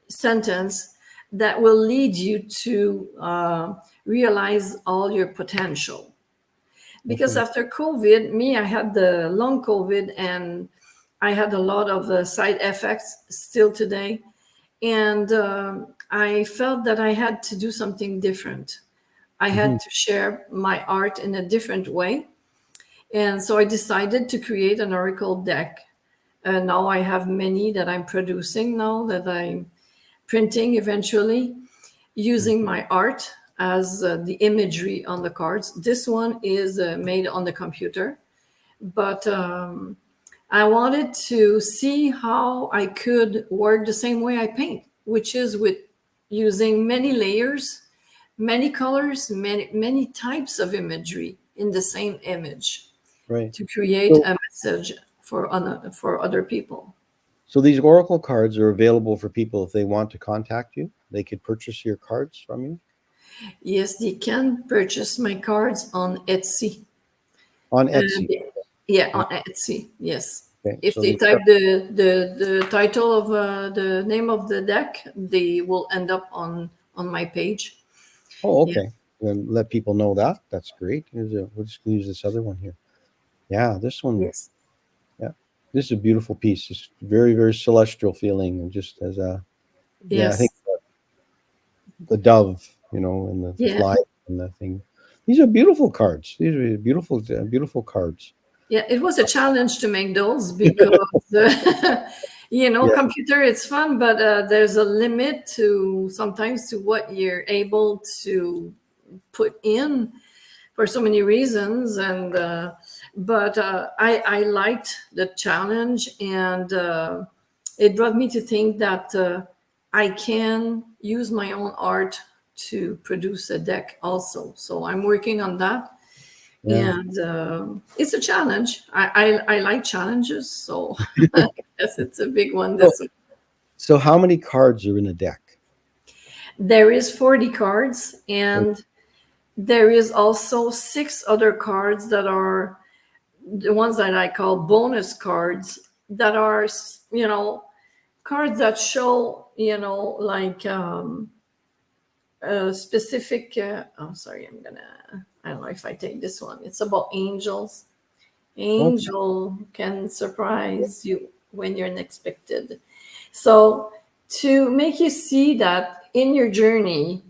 Speaker 4: sentence that will lead you to realize all your potential. Because
Speaker 3: Okay.
Speaker 4: after COVID, I had the long COVID, and I had a lot of side effects still today. And I felt that I had to do something different. I had to share my art in a different way. And so I decided to create an oracle deck. And now I have many that I'm producing now, that I'm printing eventually, using my art as the imagery on the cards. This one is made on the computer, but I wanted to see how I could work the same way I paint, which is with using many layers, many colors, many types of imagery in the same image
Speaker 3: Right.
Speaker 4: to create
Speaker 3: So,
Speaker 4: a message for other people.
Speaker 3: so these oracle cards are available for people if they want to contact you. They could purchase your cards from you
Speaker 4: Yes, they can purchase my cards on Etsy.
Speaker 3: on
Speaker 4: Uh,
Speaker 3: Etsy.
Speaker 4: yeah, on Etsy. Yes.
Speaker 3: Okay.
Speaker 4: If
Speaker 3: So
Speaker 4: they
Speaker 3: they
Speaker 4: type the title of the name of the deck, they will end up on my page.
Speaker 3: Oh,
Speaker 4: Yeah.
Speaker 3: okay. Then let people know that. That's great. We'll just use this other one here. Yeah, this one.
Speaker 4: Yes.
Speaker 3: Yeah, this is a beautiful piece. It's very, very celestial feeling, and just as a I think
Speaker 4: Yes.
Speaker 3: the dove, and the
Speaker 4: Yeah.
Speaker 3: fly and the thing. These are beautiful cards. These are beautiful, beautiful cards.
Speaker 4: Yeah. It was a challenge to make those because
Speaker 3: Yeah,
Speaker 4: computer, it's fun, but there's a limit to sometimes to what you're able to put in for so many reasons. And but I liked the challenge, and it brought me to think that I can use my own art to produce a deck also. So I'm working on that,
Speaker 3: yeah.
Speaker 4: and it's a challenge. I like challenges, so I guess it's a big one.
Speaker 3: So,
Speaker 4: This
Speaker 3: so how many cards are in a deck?
Speaker 4: There is 40 cards,
Speaker 3: Or-
Speaker 4: and there is also 6 other cards that are the ones that I call bonus cards, that are, cards that show, like a specific, oh, sorry, I don't know if I take this one. It's about angels.
Speaker 3: Okay.
Speaker 4: Angel can surprise you when you're unexpected. So to make you see that in your journey,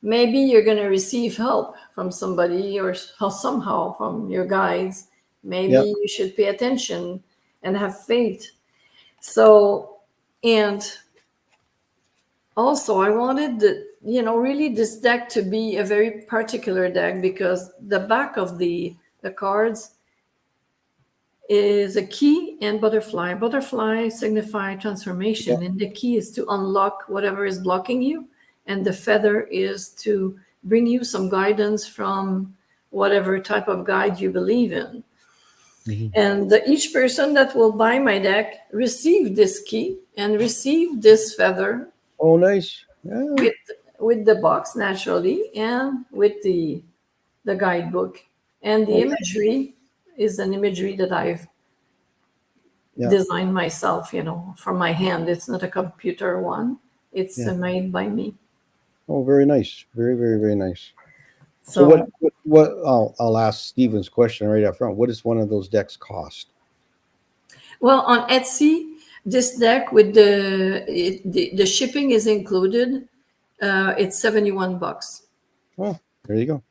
Speaker 4: maybe you're going to receive help from somebody or somehow from your guides. Maybe
Speaker 3: Yeah.
Speaker 4: you should pay attention and have faith. So, and also I wanted really this deck to be a very particular deck, because the back of the cards is a key and butterfly. Butterfly signify transformation,
Speaker 3: Yeah.
Speaker 4: and the key is to unlock whatever is blocking you, and the feather is to bring you some guidance from whatever type of guide you believe in. And each person that will buy my deck receive this key and receive this feather.
Speaker 3: Oh, nice. Yeah.
Speaker 4: With the box, naturally, and with the guidebook. And the imagery is an imagery that I've designed myself, from my hand. It's not a computer one. It's made by me.
Speaker 3: Oh, very nice. Very, very, very nice. So what I'll ask Stephen's question right up front. What does one of those decks cost?
Speaker 4: Well, on Etsy, this deck with the shipping is included. It's $71.
Speaker 3: Oh, there you go.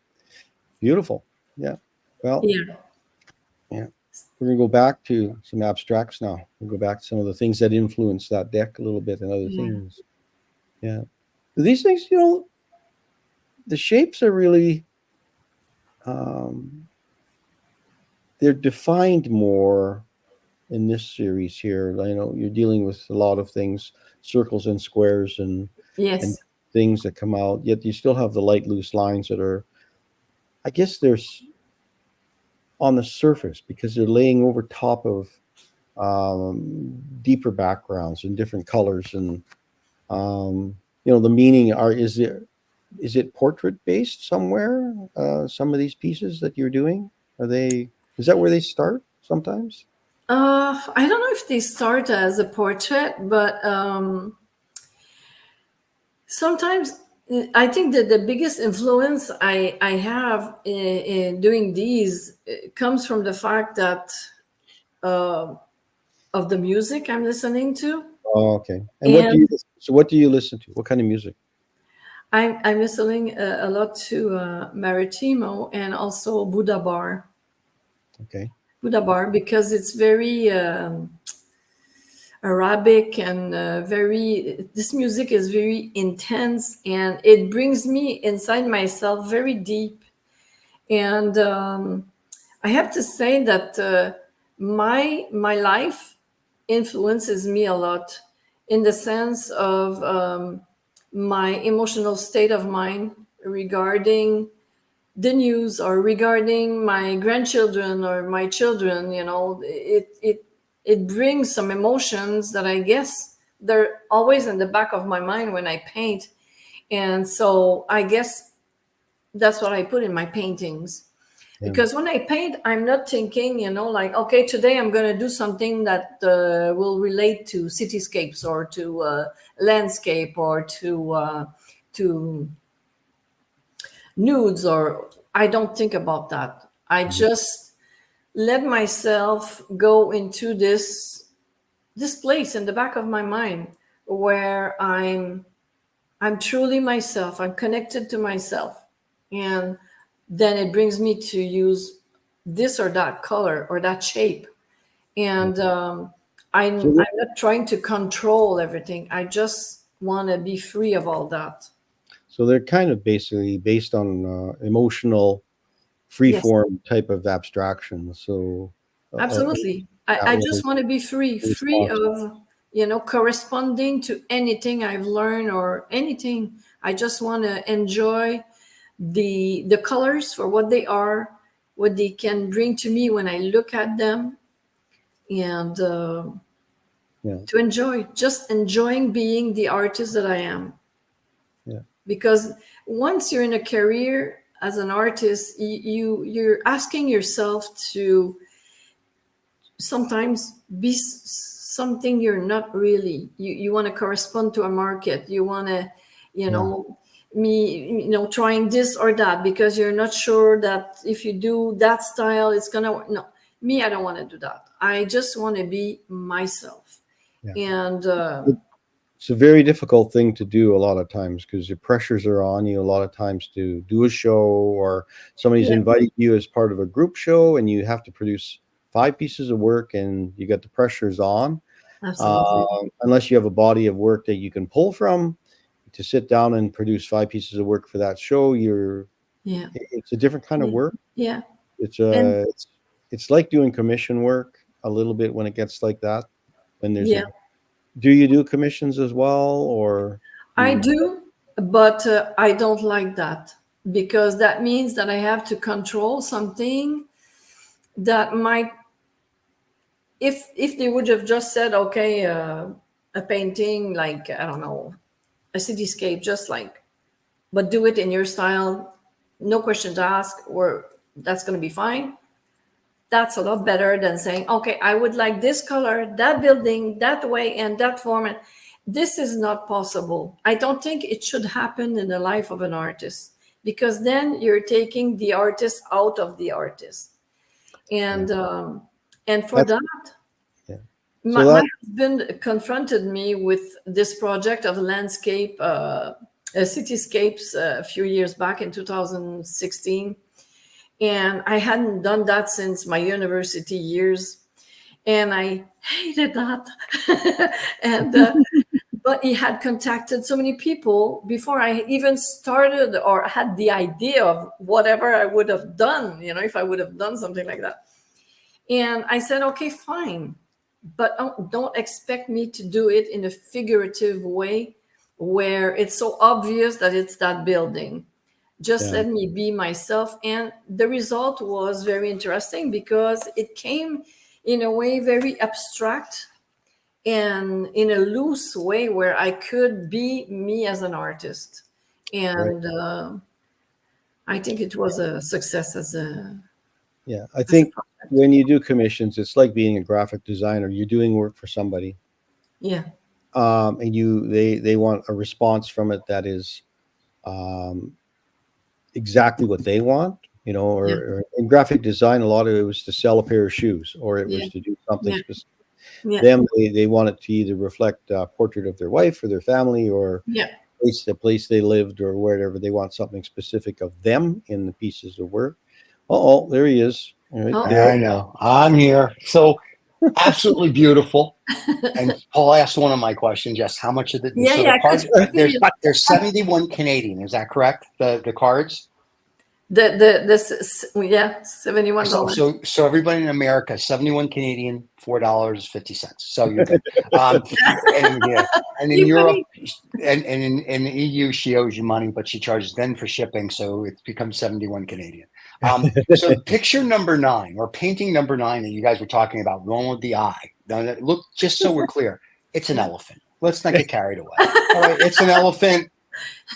Speaker 3: Beautiful. Yeah. Well, yeah. We're going to go back to some abstracts now. We'll go back to some of the things that influence that deck a little bit and other things. Yeah. These things, the shapes are really, they're defined more in this series here. I know you're dealing with a lot of things, circles and squares and things that come out, yet you still have the light, loose lines that are, I guess there's on the surface because they're laying over top of deeper backgrounds and different colors. And, the meaning is it portrait based somewhere? Some of these pieces that you're doing, is that where they start sometimes?
Speaker 4: I don't know if they start as a portrait, but sometimes I think that the biggest influence I have in doing these comes from the fact that of the music I'm listening to.
Speaker 3: Oh, okay. And what do you listen to? What kind of music?
Speaker 4: I'm listening a lot to Maritimo and also Buddha Bar.
Speaker 3: Okay.
Speaker 4: Buddha Bar, because it's very Arabic and this music is very intense and it brings me inside myself very deep. And I have to say that my life influences me a lot in the sense of my emotional state of mind regarding the news or regarding my grandchildren or my children. It brings some emotions that I guess they're always in the back of my mind when I paint. And so I guess that's what I put in my paintings. Because when I paint, I'm not thinking, like, okay, today I'm going to do something that will relate to cityscapes or to landscape or to nudes, or I don't think about that. I just let myself go into this place in the back of my mind where I'm truly myself. I'm connected to myself. And then it brings me to use this or that color or that shape. And I'm not trying to control everything. I just want to be free of all that.
Speaker 3: So they're kind of basically based on emotional freeform type of abstraction. So
Speaker 4: absolutely. I just want to be free of, corresponding to anything I've learned or anything. I just want to enjoy the colors for what they are, what they can bring to me when I look at them, and to enjoying being the artist that I am.
Speaker 3: Yeah.
Speaker 4: Because once you're in a career as an artist, you're asking yourself to sometimes be something you're not really. You want to correspond to a market. You want to, trying this or that because you're not sure that if you do that style, it's gonna work. No, me, I don't want to do that. I just want to be myself. And
Speaker 3: it's a very difficult thing to do a lot of times because your pressures are on you a lot of times to do a show, or somebody's invited you as part of a group show and you have to produce 5 pieces of work and you got the pressures on.
Speaker 4: Absolutely.
Speaker 3: Unless you have a body of work that you can pull from to sit down and produce 5 pieces of work for that show, it's a different kind of work.
Speaker 4: Yeah.
Speaker 3: It's like doing commission work a little bit when it gets like that. When there's do you do commissions as well, or?
Speaker 4: I do, but I don't like that because that means that I have to control something that might if they would have just said, okay, a painting like, I don't know, a cityscape, just like, but do it in your style, no questions asked, or that's going to be fine. That's a lot better than saying, okay, I would like this color, that building, that way, and that format. This is not possible. I don't think it should happen in the life of an artist, because then you're taking the artist out of the artist. And for that, my husband confronted me with this project of landscape, cityscapes a few years back in 2016. And I hadn't done that since my university years. And I hated that. And but he had contacted so many people before I even started or had the idea of whatever I would have done, if I would have done something like that. And I said, okay, fine. But don't expect me to do it in a figurative way where it's so obvious that it's that building. Just let me be myself. And the result was very interesting because it came in a way very abstract and in a loose way where I could be me as an artist. And I think it was a success as a...
Speaker 3: Yeah, I think when you do commissions, it's like being a graphic designer. You're doing work for somebody.
Speaker 4: Yeah.
Speaker 3: And they want a response from it that is exactly what they want, or in graphic design, a lot of it was to sell a pair of shoes, or it was to do something specific. Them, they want it to either reflect a portrait of their wife or their family, or the place they lived, or wherever. They want something specific of them in the pieces of work. Oh, there he is.
Speaker 1: Right there. I know. I'm here. So absolutely beautiful. And Paul asked one of my questions, just how much of the there's 71 Canadian, is that correct? The cards?
Speaker 4: 71 dollars.
Speaker 1: So everybody in America, 71 Canadian, $4.50. So you're good. And in Europe and in the EU, she owes you money, but she charges then for shipping, so it becomes 71 Canadian. So picture number 9 or painting number 9 that you guys were talking about, going with the eye. Now, look, just so we're clear, it's an elephant. Let's not get carried away. All right, it's an elephant.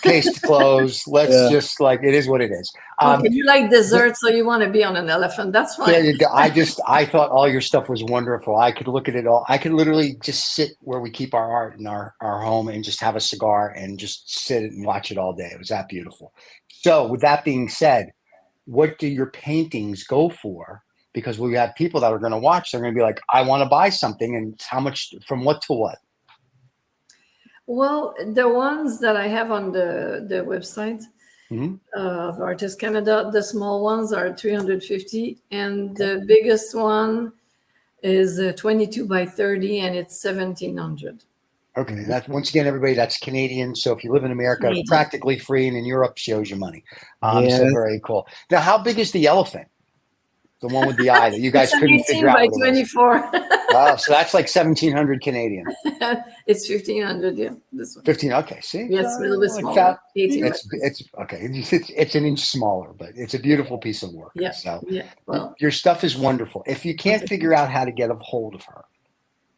Speaker 1: Case closed. Let's just it is what it is.
Speaker 4: Okay, you like dessert, so you want to be on an elephant. That's fine.
Speaker 1: There you go. I thought all your stuff was wonderful. I could look at it all. I could literally just sit where we keep our art in our home and just have a cigar and just sit and watch it all day. It was that beautiful. So with that being said, what do your paintings go for? Because we have people that are going to watch. They're going to be like, I want to buy something. And how much, from what to what?
Speaker 4: Well, the ones that I have on the website of Artist Canada, the small ones are $350, and the biggest one is 22 by 30, and it's $1,700.
Speaker 1: Okay, that's once again, everybody, that's Canadian. So if you live in America, it's practically free, and in Europe, she owes you money. So very cool. Now, how big is the elephant? The one with the eye that you guys couldn't figure out.
Speaker 4: 18 by 24.
Speaker 1: Wow, so that's like 1,700 Canadian.
Speaker 4: It's 1,500, yeah. This one.
Speaker 1: 15. Okay, see.
Speaker 4: Yes, a little bit smaller. 18.
Speaker 1: It's okay. It's an inch smaller, but it's a beautiful piece of work.
Speaker 4: Yeah.
Speaker 1: So
Speaker 4: well,
Speaker 1: your stuff is wonderful. If you can't figure out how to get a hold of her,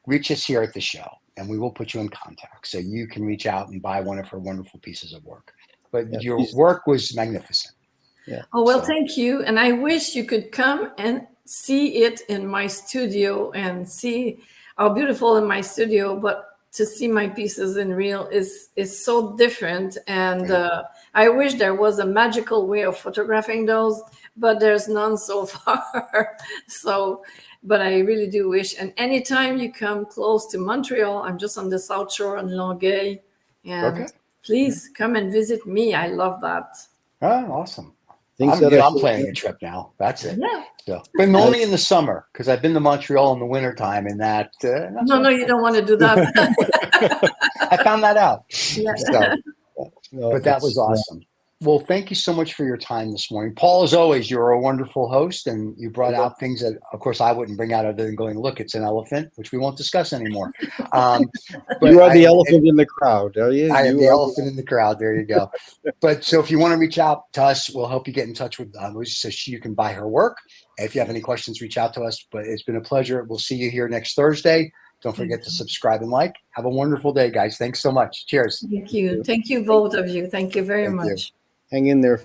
Speaker 1: reach us here at the show, and we will put you in contact so you can reach out and buy one of her wonderful pieces of work. But your work was magnificent.
Speaker 3: Yeah.
Speaker 4: Oh, well, thank you. And I wish you could come and see it in my studio and see how beautiful in my studio, but to see my pieces in real is so different. And I wish there was a magical way of photographing those, but there's none so far. But I really do wish. And anytime you come close to Montreal, I'm just on the South Shore on Longueuil. And please come and visit me. I love that.
Speaker 1: Oh, awesome. I'm planning a trip now. That's it.
Speaker 4: Yeah.
Speaker 1: So, but only in the summer, because I've been to Montreal in the wintertime, and that.
Speaker 4: No, you don't want to do that.
Speaker 1: I found that out.
Speaker 4: Yeah.
Speaker 1: So, but that was awesome. Well, thank you so much for your time this morning. Paul, as always, you're a wonderful host, and you brought out things that, of course, I wouldn't bring out other than going, look, it's an elephant, which we won't discuss anymore. But
Speaker 3: you are the elephant in the crowd, are you?
Speaker 1: I am
Speaker 3: You
Speaker 1: the
Speaker 3: are
Speaker 1: elephant in the crowd. There you go. But so if you want to reach out to us, we'll help you get in touch with Louise so you can buy her work. If you have any questions, reach out to us. But it's been a pleasure. We'll see you here next Thursday. Don't forget to subscribe and like. Have a wonderful day, guys. Thanks so much. Cheers.
Speaker 4: Thank you. Thank you, both of you. Thank you very
Speaker 1: Thank you.
Speaker 4: much.
Speaker 3: Hang in there.